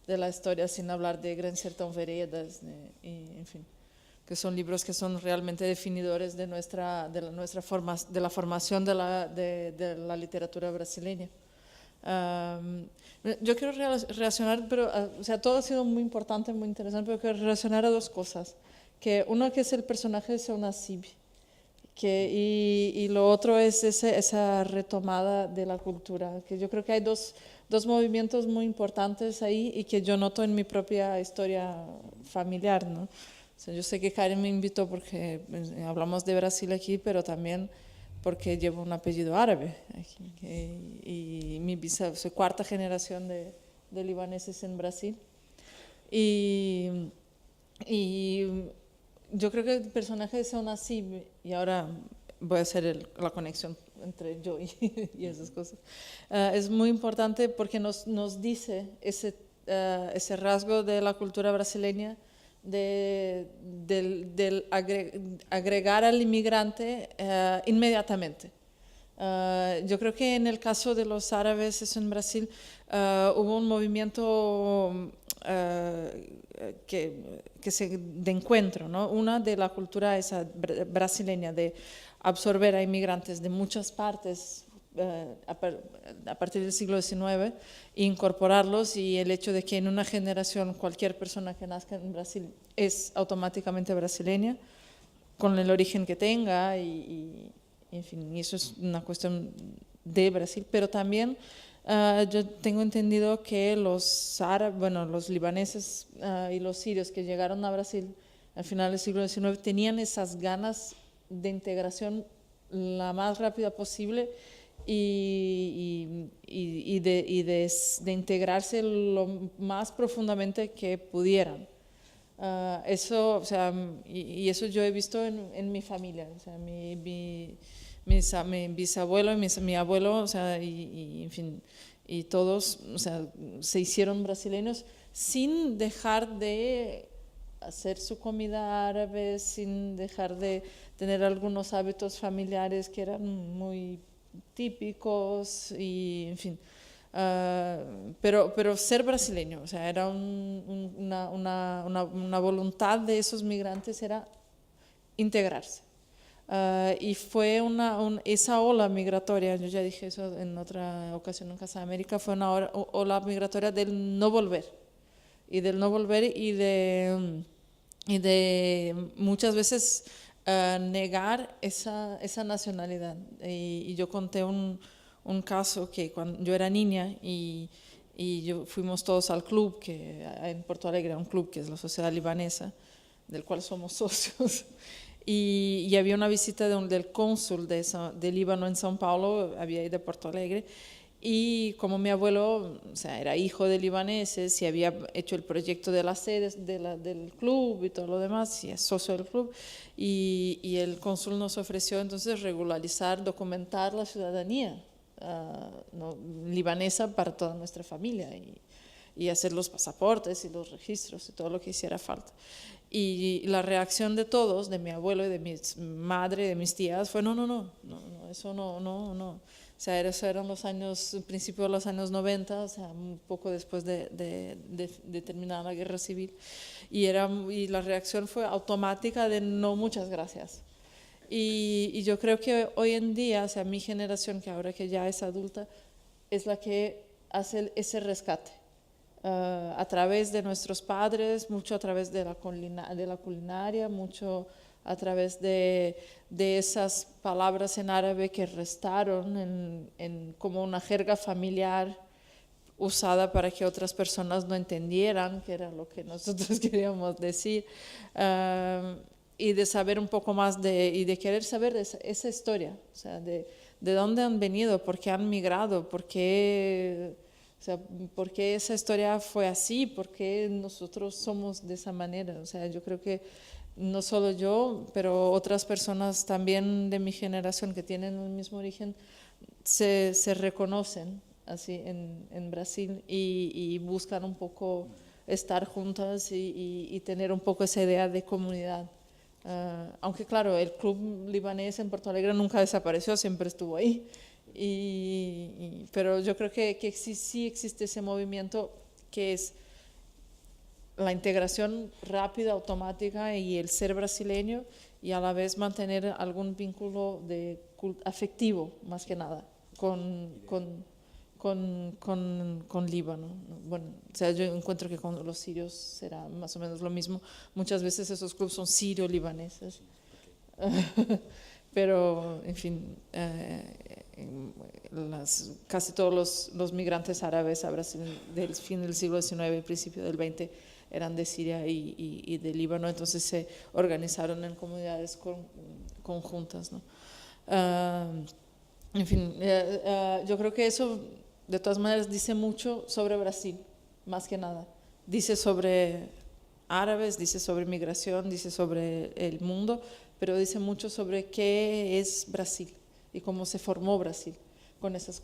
de la historia, sin hablar de Gran Sertão Veredas, en fin, que son libros que son realmente definidores de la formación de la literatura brasileña. Yo quiero reaccionar, pero o sea, todo ha sido muy importante, muy interesante, pero quiero reaccionar a dos cosas que uno que es el personaje de Seu Nassib, y lo otro es esa retomada de la cultura, que yo creo que hay dos movimientos muy importantes ahí y que yo noto en mi propia historia familiar, ¿no? O sea, yo sé que Karen me invitó porque hablamos de Brasil aquí, pero también porque llevo un apellido árabe aquí, y soy cuarta generación de libaneses en Brasil. Y yo creo que el personaje de Seu Nassib, y ahora voy a hacer la conexión entre yo y esas cosas, es muy importante porque nos dice ese rasgo de la cultura brasileña del agregar al inmigrante inmediatamente. Yo creo que en el caso de los árabes, eso en Brasil, hubo un movimiento de encuentro, ¿no? Una de la cultura esa brasileña de absorber a inmigrantes de muchas partes a partir del siglo XIX e incorporarlos, y el hecho de que en una generación cualquier persona que nazca en Brasil es automáticamente brasileña, con el origen que tenga, y en fin, y eso es una cuestión de Brasil, pero también yo tengo entendido que los libaneses y los sirios que llegaron a Brasil al final del siglo XIX tenían esas ganas de integración la más rápida posible y de integrarse lo más profundamente que pudieran. Eso, o sea, y eso yo he visto en mi familia, o sea, mi bisabuelo y mi abuelo, o sea, en fin, y todos, o sea, se hicieron brasileños sin dejar de hacer su comida árabe, sin dejar de tener algunos hábitos familiares que eran muy típicos, y en fin. Pero ser brasileño, o sea, era una voluntad de esos migrantes, era integrarse. Y fue esa ola migratoria, yo ya dije eso en otra ocasión en Casa de América, fue una ola migratoria del no volver, y de muchas veces negar esa nacionalidad. Y yo conté un caso que cuando yo era niña y fuimos todos al club en Porto Alegre, un club que es la Sociedad Libanesa, del cual somos socios. Y había una visita del cónsul de Líbano en São Paulo, había ido de Porto Alegre, y como mi abuelo, o sea, era hijo de libaneses y había hecho el proyecto de las sedes del club y todo lo demás, y es socio del club, y el cónsul nos ofreció entonces regularizar, documentar la ciudadanía libanesa para toda nuestra familia, y hacer los pasaportes y los registros y todo lo que hiciera falta. Y la reacción de todos, de mi abuelo y de mi madre, de mis tías, fue no, eso no. O sea, eso eran principios de los años 90, o sea, un poco después de terminar la guerra civil. Y la reacción fue automática de no, muchas gracias. Y yo creo que hoy en día, o sea, mi generación, que ahora que ya es adulta, es la que hace ese rescate. A través de nuestros padres, mucho a través de la culinaria, mucho a través de esas palabras en árabe que restaron como una jerga familiar usada para que otras personas no entendieran qué era lo que nosotros queríamos decir, y de saber un poco más y de querer saber de esa historia, o sea, de dónde han venido, por qué han migrado, por qué esa historia fue así, por qué nosotros somos de esa manera. O sea, yo creo que no solo yo, pero otras personas también de mi generación que tienen el mismo origen se reconocen así en Brasil, y buscan un poco estar juntas y tener un poco esa idea de comunidad. Aunque claro, el club libanés en Porto Alegre nunca desapareció, siempre estuvo ahí. Pero yo creo que sí existe ese movimiento que es la integración rápida, automática, y el ser brasileño, y a la vez mantener algún vínculo afectivo, más que nada, con con Líbano. Bueno, o sea, yo encuentro que con los sirios será más o menos lo mismo. Muchas veces esos clubes son sirio-libaneses. Pero, en fin, casi todos los migrantes árabes a Brasil del fin del siglo XIX y principio del XX eran de Siria y de Líbano, entonces se organizaron en comunidades conjuntas, ¿no? En fin, yo creo que eso de todas maneras dice mucho sobre Brasil, más que nada. Dice sobre árabes, dice sobre migración, dice sobre el mundo, pero dice mucho sobre qué es Brasil y cómo se formó Brasil con esas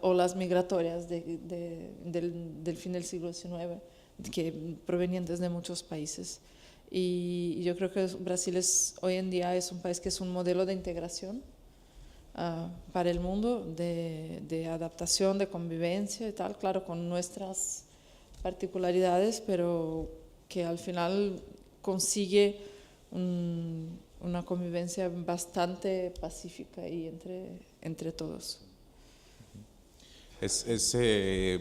olas migratorias del fin del siglo XIX que provenían desde muchos países. Y yo creo que Brasil hoy en día es un país que es un modelo de integración para el mundo, de adaptación, de convivencia y tal, claro, con nuestras particularidades, pero que al final consigue una convivencia bastante pacífica y entre todos. Es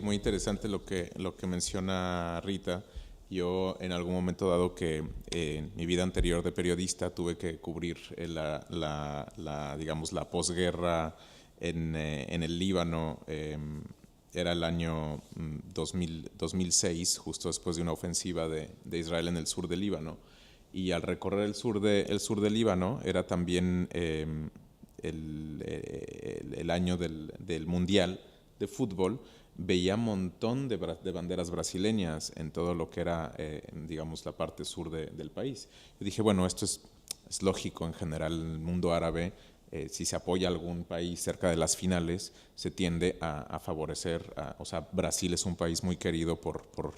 muy interesante lo que menciona Rita. Yo en algún momento dado que en mi vida anterior de periodista tuve que cubrir digamos, la posguerra en el Líbano. Era el año 2006, justo después de una ofensiva de Israel en el sur del Líbano. Y al recorrer el sur del Líbano era también el año del Mundial de fútbol. Veía un montón de banderas brasileñas en todo lo que era, digamos, la parte sur del país. Yo dije, bueno, esto es lógico en general en el mundo árabe. Si se apoya a algún país cerca de las finales, se tiende a favorecer. O sea, Brasil es un país muy querido por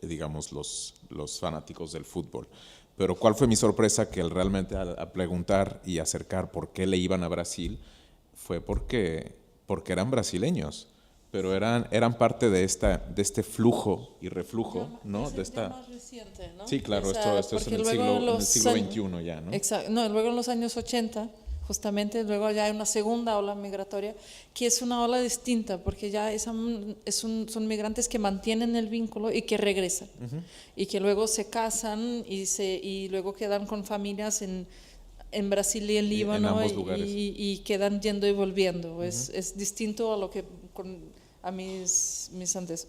digamos, los fanáticos del fútbol. Pero ¿cuál fue mi sorpresa? Que realmente a preguntar y acercar por qué le iban a Brasil, fue porque eran brasileños. Pero eran parte de este flujo y reflujo, ¿no? Es ya más reciente, ¿no? Sí, claro, O sea, esto es en el siglo XXI ya, ¿no? Exacto. No, luego en los años 80, justamente, luego ya hay una segunda ola migratoria, que es una ola distinta, porque ya son migrantes que mantienen el vínculo y que regresan, y que luego se casan y luego quedan con familias en Brasil y en Líbano, en ambos lugares. Y quedan yendo y volviendo. Es distinto a lo que a mis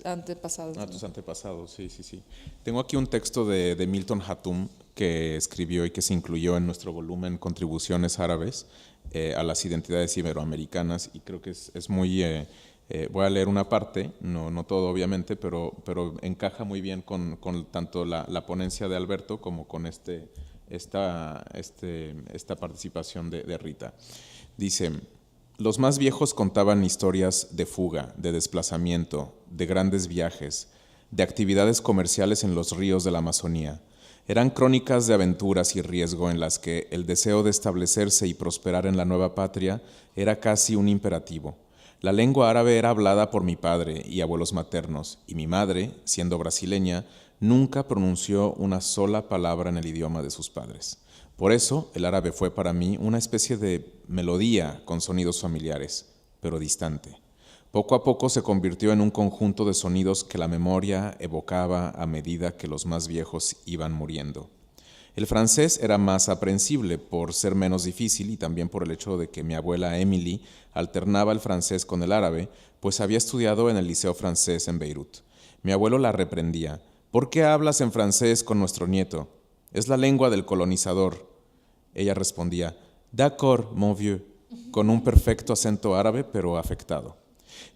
antepasados. A tus antepasados, sí. Tengo aquí un texto de Milton Hatum que escribió y que se incluyó en nuestro volumen Contribuciones Árabes a las Identidades Iberoamericanas, y creo que es muy... voy a leer una parte, no todo obviamente, pero encaja muy bien con tanto la ponencia de Alberto como con esta participación de Rita. Dice: los más viejos contaban historias de fuga, de desplazamiento, de grandes viajes, de actividades comerciales en los ríos de la Amazonía. Eran crónicas de aventuras y riesgo en las que el deseo de establecerse y prosperar en la nueva patria era casi un imperativo. La lengua árabe era hablada por mi padre y abuelos maternos, y mi madre, siendo brasileña, nunca pronunció una sola palabra en el idioma de sus padres. Por eso, el árabe fue para mí una especie de melodía con sonidos familiares, pero distante. Poco a poco se convirtió en un conjunto de sonidos que la memoria evocaba a medida que los más viejos iban muriendo. El francés era más aprehensible por ser menos difícil y también por el hecho de que mi abuela Emily alternaba el francés con el árabe, pues había estudiado en el Liceo Francés en Beirut. Mi abuelo la reprendía. ¿Por qué hablas en francés con nuestro nieto? Es la lengua del colonizador. Ella respondía: d'accord, mon vieux, con un perfecto acento árabe, pero afectado.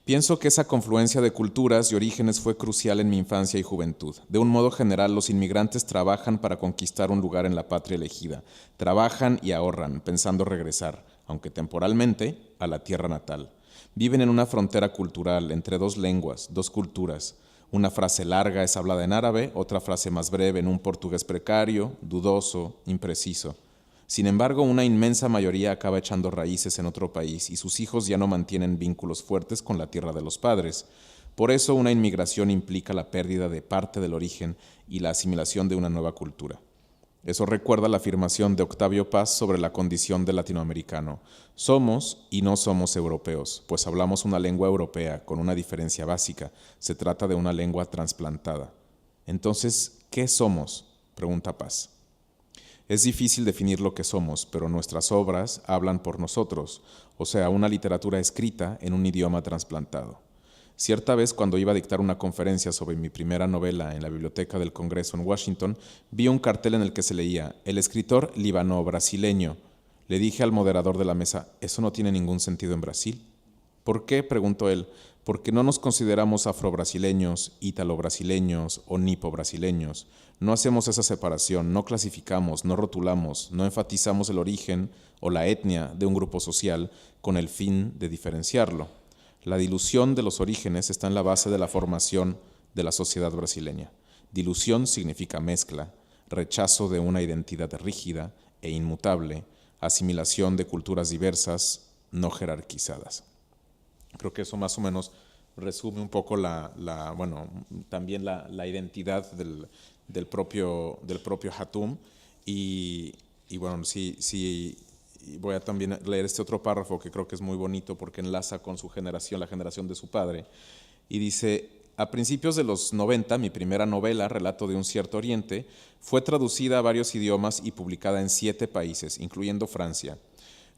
Pienso que esa confluencia de culturas y orígenes fue crucial en mi infancia y juventud. De un modo general, los inmigrantes trabajan para conquistar un lugar en la patria elegida. Trabajan y ahorran, pensando regresar, aunque temporalmente, a la tierra natal. Viven en una frontera cultural entre dos lenguas, dos culturas. Una frase larga es hablada en árabe, otra frase más breve en un portugués precario, dudoso, impreciso. Sin embargo, una inmensa mayoría acaba echando raíces en otro país y sus hijos ya no mantienen vínculos fuertes con la tierra de los padres. Por eso, una inmigración implica la pérdida de parte del origen y la asimilación de una nueva cultura. Eso recuerda la afirmación de Octavio Paz sobre la condición del latinoamericano. Somos y no somos europeos, pues hablamos una lengua europea con una diferencia básica. Se trata de una lengua trasplantada. Entonces, ¿qué somos?, pregunta Paz. Es difícil definir lo que somos, pero nuestras obras hablan por nosotros, o sea, una literatura escrita en un idioma trasplantado. Cierta vez, cuando iba a dictar una conferencia sobre mi primera novela en la Biblioteca del Congreso en Washington, vi un cartel en el que se leía «El escritor líbano-brasileño». Le dije al moderador de la mesa, «¿Eso no tiene ningún sentido en Brasil?» «¿Por qué?», preguntó él. «Porque no nos consideramos afro-brasileños, ítalo-brasileños o nipo-brasileños. No hacemos esa separación, no clasificamos, no rotulamos, no enfatizamos el origen o la etnia de un grupo social con el fin de diferenciarlo. La dilución de los orígenes está en la base de la formación de la sociedad brasileña. Dilución significa mezcla, rechazo de una identidad rígida e inmutable, asimilación de culturas diversas, no jerarquizadas». Creo que eso más o menos resume un poco también la identidad del propio Hatum. Y bueno, sí, voy a también leer este otro párrafo que creo que es muy bonito porque enlaza con su generación, la generación de su padre. Y dice: a principios de los 90, mi primera novela, Relato de un cierto Oriente, fue traducida a varios idiomas y publicada en 7 países, incluyendo Francia.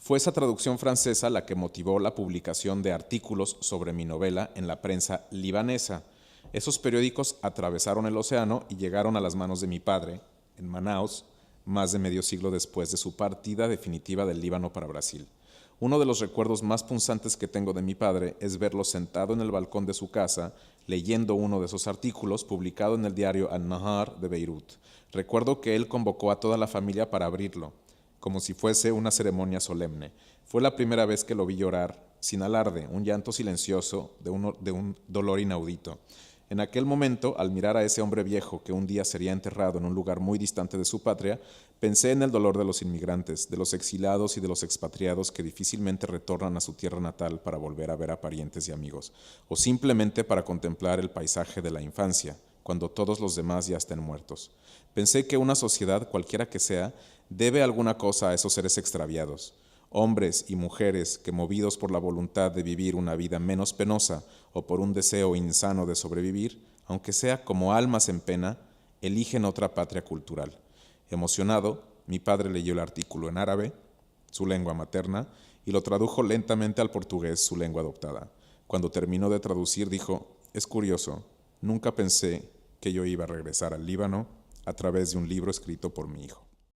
Fue esa traducción francesa la que motivó la publicación de artículos sobre mi novela en la prensa libanesa. Esos periódicos atravesaron el océano y llegaron a las manos de mi padre, en Manaus, más de medio siglo después de su partida definitiva del Líbano para Brasil. Uno de los recuerdos más punzantes que tengo de mi padre es verlo sentado en el balcón de su casa, leyendo uno de esos artículos publicado en el diario Al-Nahar de Beirut. Recuerdo que él convocó a toda la familia para abrirlo, como si fuese una ceremonia solemne. Fue la primera vez que lo vi llorar, sin alarde, un llanto silencioso de un dolor inaudito. En aquel momento, al mirar a ese hombre viejo que un día sería enterrado en un lugar muy distante de su patria, pensé en el dolor de los inmigrantes, de los exilados y de los expatriados que difícilmente retornan a su tierra natal para volver a ver a parientes y amigos, o simplemente para contemplar el paisaje de la infancia, cuando todos los demás ya estén muertos. Pensé que una sociedad, cualquiera que sea, debe alguna cosa a esos seres extraviados, hombres y mujeres que, movidos por la voluntad de vivir una vida menos penosa o por un deseo insano de sobrevivir, aunque sea como almas en pena, eligen otra patria cultural. Emocionado, mi padre leyó el artículo en árabe, su lengua materna, y lo tradujo lentamente al portugués, su lengua adoptada. Cuando terminó de traducir, dijo: «Es curioso, nunca pensé que yo iba a regresar al Líbano a través de un libro escrito por mi hijo».